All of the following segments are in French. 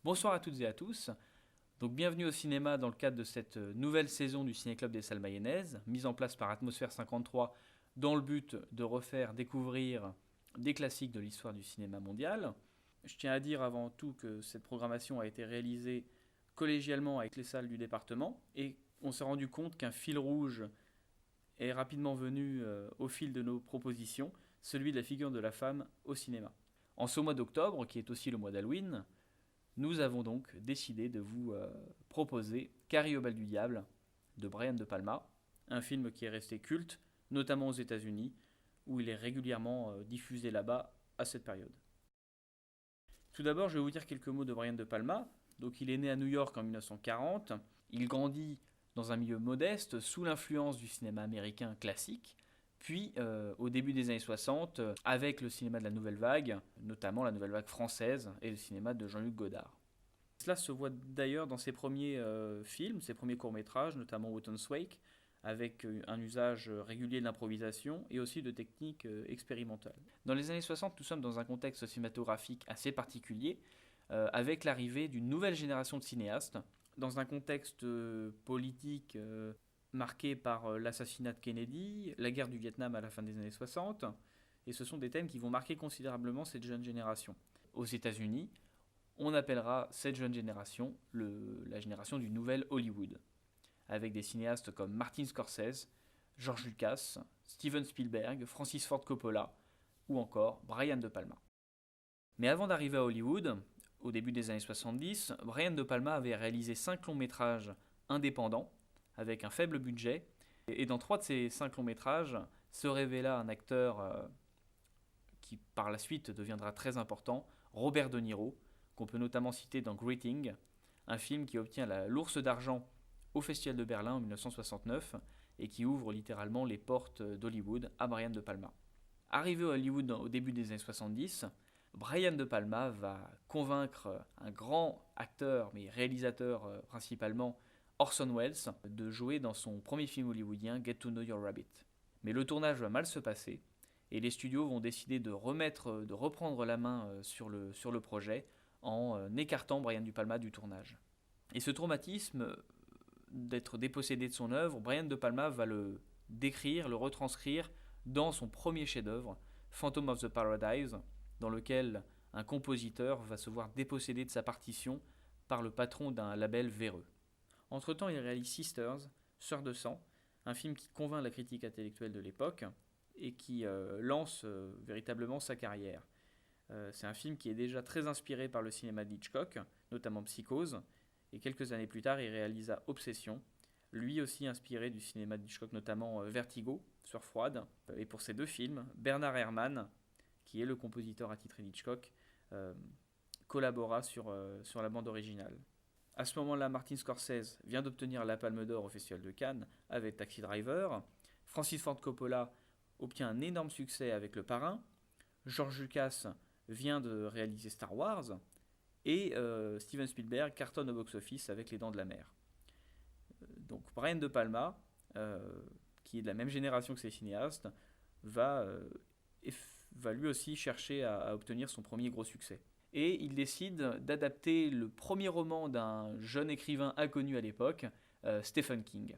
Bonsoir à toutes et à tous. Donc bienvenue au cinéma dans le cadre de cette nouvelle saison du Ciné-Club des Salles Mayonnaises, mise en place par Atmosphère 53 dans le but de refaire découvrir des classiques de l'histoire du cinéma mondial. Je tiens à dire avant tout que cette programmation a été réalisée collégialement avec les salles du département et on s'est rendu compte qu'un fil rouge est rapidement venu au fil de nos propositions, celui de la figure de la femme au cinéma. En ce mois d'octobre, qui est aussi le mois d'Halloween, nous avons donc décidé de vous proposer Carrie au bal du diable de Brian De Palma, un film qui est resté culte, notamment aux États-Unis, où il est régulièrement diffusé là-bas à cette période. Tout d'abord, je vais vous dire quelques mots de Brian De Palma. Donc, il est né à New York en 1940. Il grandit dans un milieu modeste, sous l'influence du cinéma américain classique. Puis, au début des années 60, avec le cinéma de la Nouvelle Vague, notamment la Nouvelle Vague française et le cinéma de Jean-Luc Godard. Cela se voit d'ailleurs dans ses premiers films, ses premiers courts-métrages, notamment Wotan's Wake, avec un usage régulier de l'improvisation et aussi de techniques expérimentales. Dans les années 60, nous sommes dans un contexte cinématographique assez particulier, avec l'arrivée d'une nouvelle génération de cinéastes, dans un contexte politique marqué par l'assassinat de Kennedy, la guerre du Vietnam à la fin des années 60, et ce sont des thèmes qui vont marquer considérablement cette jeune génération. Aux États-Unis, on appellera cette jeune génération la génération du nouvel Hollywood, avec des cinéastes comme Martin Scorsese, George Lucas, Steven Spielberg, Francis Ford Coppola ou encore Brian De Palma. Mais avant d'arriver à Hollywood, au début des années 70, Brian De Palma avait réalisé 5 longs métrages indépendants avec un faible budget, et dans 3 de ces 5 longs métrages se révéla un acteur qui par la suite deviendra très important, Robert De Niro, qu'on peut notamment citer dans Greeting, un film qui obtient l'Ours d'argent au Festival de Berlin en 1969 et qui ouvre littéralement les portes d'Hollywood à Brian De Palma. Arrivé à Hollywood au début des années 70, Brian De Palma va convaincre un grand acteur, mais réalisateur principalement, Orson Welles, de jouer dans son premier film hollywoodien Get to Know Your Rabbit. Mais le tournage va mal se passer et les studios vont décider de reprendre la main sur le projet en écartant Brian De Palma du tournage. Et ce traumatisme d'être dépossédé de son œuvre, Brian De Palma va le décrire, le retranscrire dans son premier chef-d'œuvre, Phantom of the Paradise, dans lequel un compositeur va se voir dépossédé de sa partition par le patron d'un label véreux. Entre-temps, il réalise Sisters, Sœurs de sang, un film qui convainc la critique intellectuelle de l'époque et qui lance véritablement sa carrière. C'est un film qui est déjà très inspiré par le cinéma d'Hitchcock, notamment Psychose, et quelques années plus tard, il réalisa Obsession, lui aussi inspiré du cinéma d'Hitchcock, notamment Vertigo, Sueur froide. Et pour ces deux films, Bernard Herrmann, qui est le compositeur attitré d'Hitchcock, collabora sur la bande originale. À ce moment-là, Martin Scorsese vient d'obtenir la Palme d'Or au Festival de Cannes avec Taxi Driver. Francis Ford Coppola obtient un énorme succès avec Le Parrain. George Lucas vient de réaliser Star Wars. Et Steven Spielberg cartonne au box-office avec Les Dents de la Mer. Donc Brian De Palma, qui est de la même génération que ces cinéastes, va lui aussi chercher à obtenir son premier gros succès. Et il décide d'adapter le premier roman d'un jeune écrivain inconnu à l'époque, Stephen King.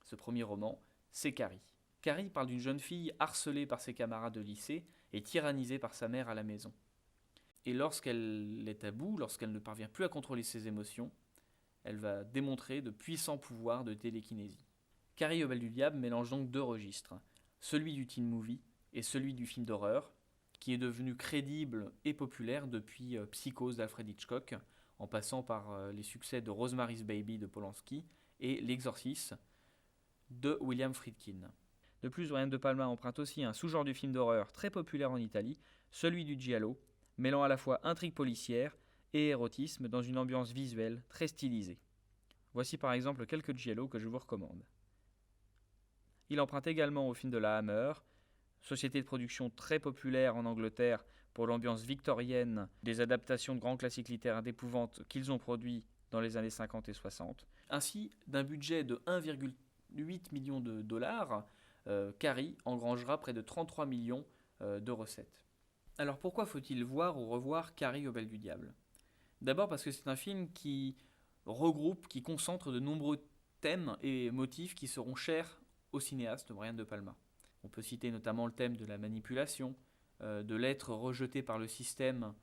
Ce premier roman, c'est Carrie. Carrie parle d'une jeune fille harcelée par ses camarades de lycée et tyrannisée par sa mère à la maison. Et lorsqu'elle est à bout, lorsqu'elle ne parvient plus à contrôler ses émotions, elle va démontrer de puissants pouvoirs de télékinésie. Carrie au bal du diable mélange donc deux registres, celui du teen movie et celui du film d'horreur, qui est devenu crédible et populaire depuis Psychose d'Alfred Hitchcock, en passant par les succès de Rosemary's Baby de Polanski et L'Exorciste de William Friedkin. De plus, Brian De Palma emprunte aussi un sous-genre du film d'horreur très populaire en Italie, celui du giallo, mêlant à la fois intrigue policière et érotisme dans une ambiance visuelle très stylisée. Voici par exemple quelques giallo que je vous recommande. Il emprunte également au film de la Hammer, société de production très populaire en Angleterre pour l'ambiance victorienne des adaptations de grands classiques littéraires d'épouvante qu'ils ont produits dans les années 50 et 60. Ainsi, d'un budget de 1,8 million de dollars, Carrie engrangera près de 33 millions de recettes. Alors pourquoi faut-il voir ou revoir Carrie au bal du diable ? D'abord parce que c'est un film qui regroupe, qui concentre de nombreux thèmes et motifs qui seront chers au cinéaste Brian De Palma. On peut citer notamment le thème de la manipulation, de l'être rejeté par le système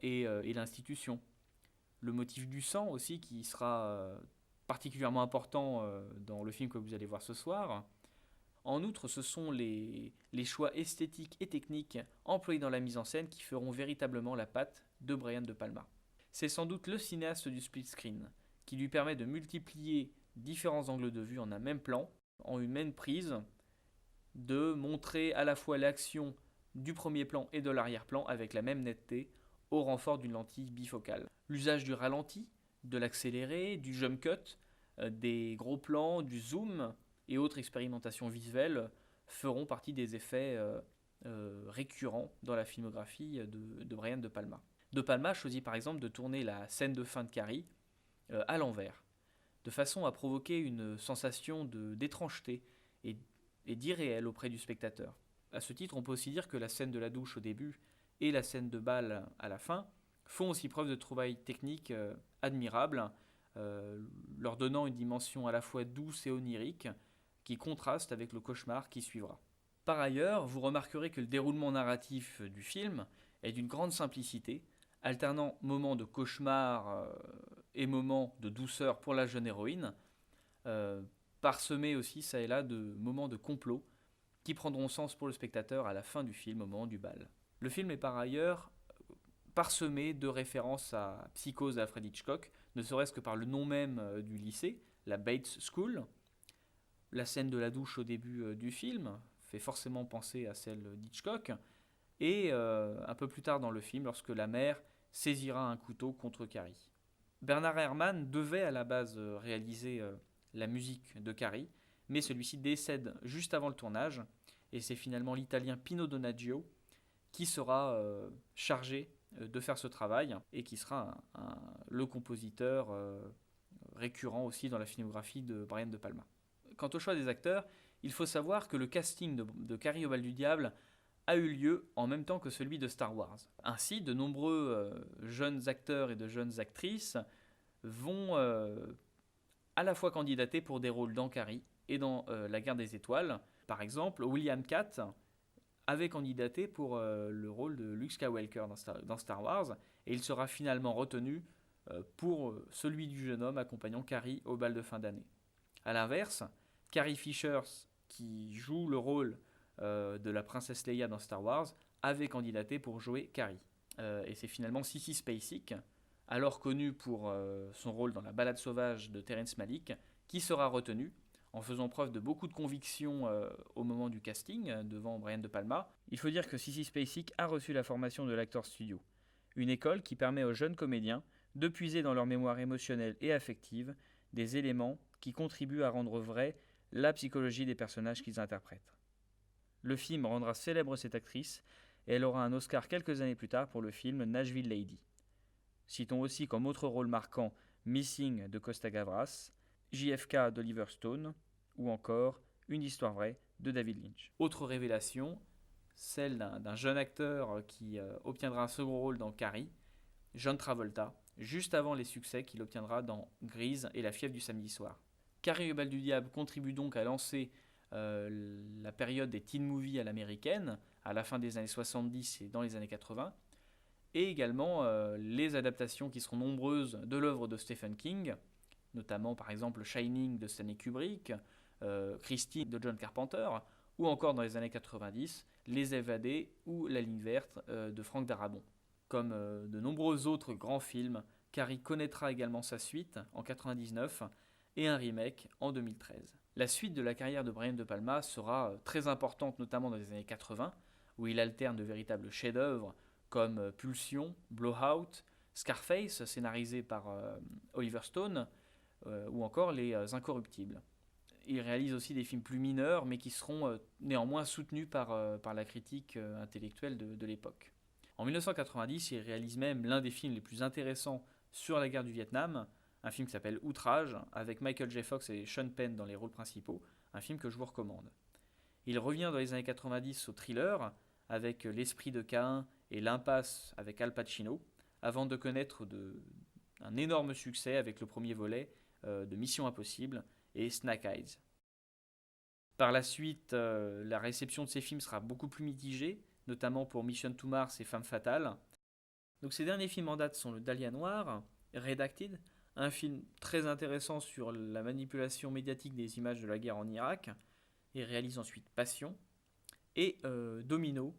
et l'institution. Le motif du sang aussi, qui sera particulièrement important dans le film que vous allez voir ce soir. En outre, ce sont les choix esthétiques et techniques employés dans la mise en scène qui feront véritablement la patte de Brian De Palma. C'est sans doute le cinéaste du split screen, qui lui permet de multiplier différents angles de vue en un même plan, en une même prise, de montrer à la fois l'action du premier plan et de l'arrière-plan avec la même netteté, au renfort d'une lentille bifocale. L'usage du ralenti, de l'accéléré, du jump cut, des gros plans, du zoom et autres expérimentations visuelles feront partie des effets récurrents dans la filmographie de Brian De Palma. De Palma choisit par exemple de tourner la scène de fin de Carrie à l'envers, de façon à provoquer une sensation d'étrangeté et d'irréel auprès du spectateur. À ce titre, on peut aussi dire que la scène de la douche au début et la scène de bal à la fin font aussi preuve de trouvailles techniques admirables, leur donnant une dimension à la fois douce et onirique qui contraste avec le cauchemar qui suivra. Par ailleurs, vous remarquerez que le déroulement narratif du film est d'une grande simplicité, alternant moments de cauchemar et moments de douceur pour la jeune héroïne, parsemés aussi ça et là de moments de complot qui prendront sens pour le spectateur à la fin du film, au moment du bal. Le film est par ailleurs parsemé de références à Psychose et Alfred Hitchcock, ne serait-ce que par le nom même du lycée, la Bates School. La scène de la douche au début du film fait forcément penser à celle d'Hitchcock, et un peu plus tard dans le film, lorsque la mère saisira un couteau contre Carrie. Bernard Herrmann devait à la base réaliser la musique de Carrie, mais celui-ci décède juste avant le tournage, et c'est finalement l'Italien Pino Donaggio qui sera chargé de faire ce travail, et qui sera le compositeur récurrent aussi dans la filmographie de Brian De Palma. Quant au choix des acteurs, il faut savoir que le casting de Carrie au bal du diable a eu lieu en même temps que celui de Star Wars. Ainsi, de nombreux jeunes acteurs et de jeunes actrices vont à la fois candidater pour des rôles dans Carrie et dans La Guerre des Étoiles. Par exemple, William Katt avait candidaté pour le rôle de Luke Skywalker dans Star Wars, et il sera finalement retenu pour celui du jeune homme accompagnant Carrie au bal de fin d'année. A l'inverse, Carrie Fisher, qui joue le rôle de la princesse Leia dans Star Wars, avait candidaté pour jouer Carrie. Et c'est finalement Sissy Spacek, alors connue pour son rôle dans La Balade sauvage de Terrence Malick, qui sera retenue en faisant preuve de beaucoup de conviction au moment du casting devant Brian De Palma. Il faut dire que Sissy Spacek a reçu la formation de l'Actors Studio, une école qui permet aux jeunes comédiens de puiser dans leur mémoire émotionnelle et affective des éléments qui contribuent à rendre vraie la psychologie des personnages qu'ils interprètent. Le film rendra célèbre cette actrice, et elle aura un Oscar quelques années plus tard pour le film Nashville Lady. Citons aussi comme autre rôle marquant Missing de Costa Gavras, JFK d'Oliver Stone, ou encore Une histoire vraie de David Lynch. Autre révélation, celle d'un jeune acteur qui obtiendra un second rôle dans Carrie, John Travolta, juste avant les succès qu'il obtiendra dans Grease et La fièvre du samedi soir. Carrie au bal du diable contribue donc à lancer la période des teen movies à l'américaine, à la fin des années 70 et dans les années 80, et également les adaptations qui seront nombreuses de l'œuvre de Stephen King, notamment par exemple Shining de Stanley Kubrick, Christine de John Carpenter, ou encore dans les années 90, Les Évadés ou La ligne verte de Frank Darabont. Comme de nombreux autres grands films, Carrie connaîtra également sa suite en 1999 et un remake en 2013. La suite de la carrière de Brian De Palma sera très importante, notamment dans les années 80, où il alterne de véritables chefs-d'œuvre comme Pulsion, Blowout, Scarface, scénarisé par Oliver Stone, ou encore Les Incorruptibles. Il réalise aussi des films plus mineurs, mais qui seront néanmoins soutenus par la critique intellectuelle de l'époque. En 1990, il réalise même l'un des films les plus intéressants sur la guerre du Vietnam, un film qui s'appelle Outrage, avec Michael J. Fox et Sean Penn dans les rôles principaux, un film que je vous recommande. Il revient dans les années 90 au thriller, avec L'Esprit de Caïn et L'Impasse avec Al Pacino, avant de connaître un énorme succès avec le premier volet de Mission Impossible et Snake Eyes. Par la suite, la réception de ces films sera beaucoup plus mitigée, notamment pour Mission to Mars et Femme Fatale. Donc ces derniers films en date sont le Dahlia Noir, Redacted, un film très intéressant sur la manipulation médiatique des images de la guerre en Irak, et réalise ensuite Passion, et Domino,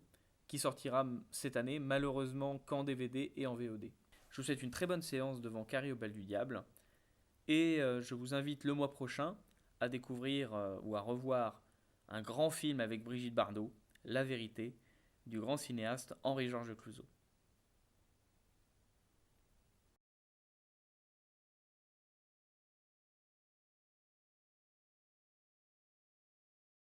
qui sortira cette année, malheureusement qu'en DVD et en VOD. Je vous souhaite une très bonne séance devant Carré au bal du diable, et je vous invite le mois prochain à découvrir ou à revoir un grand film avec Brigitte Bardot, La Vérité, du grand cinéaste Henri-Georges Clouzot.